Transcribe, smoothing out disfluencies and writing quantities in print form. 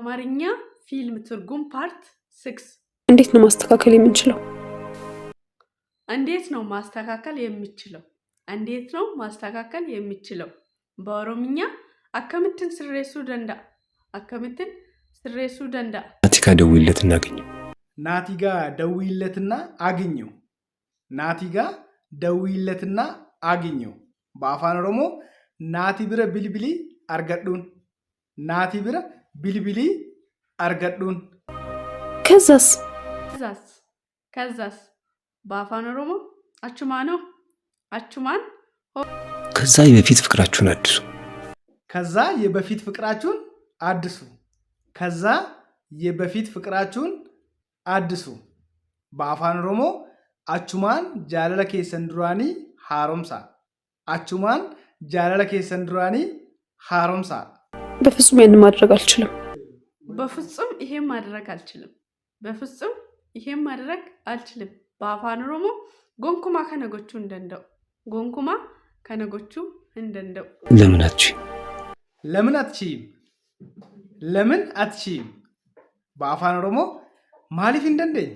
አማርኛ ፊልም ትርጉም ፓርት 6 እንዴት ነው ማስተካከል የምንችለው? እንዴት ነው ማስተካከል የምችለው? እንዴት ነው ማስተካከል የምችለው? በኦሮምኛ አከምትን ስሬሱ ደንዳ አከምትን ስሬሱ ደንዳ ናቲጋ ደውይለትና አግኘው። ናቲጋ ደውይለትና አግኘው። ናቲጋ ደውይለትና አግኘው። በአፋን ኦሮሞ ናቲ ብረ ቢልቢሊ አርገዱን ናቲ ብረ ቢልቢሊ አርገዱን ከዛስ በአፋን ኦሮሞ አቹማኖ አቹማን ከዛ የበፊት ፍቅራችሁን አድሱ። ከዛ የበፊት ፍቅራችሁን አድሱ። ከዛ የበፊት ፍቅራችሁን አድሱ። በአፋን ኦሮሞ አቹማን ጃለለ ኬሰን ዱራኒ ሃሮምሳ አቹማን ጃለለ ኬሰን ዱራኒ ሃሮምሳ። በፍጹም ያን ማድረግ አልችልም። በፍጹም ይሄን ማድረግ አልችልም። በፍጹም ይሄን ማድረግ አልችልም። በአፋን ኦሮሞ ጎንኩማ ከነጎቹ እንደንደው ጎንኩማ ከነጎቹ እንደንደው ለምን አትችይም? ለምን አትችይም? በአፋን ኦሮሞ ማሊፍ እንደንደኝ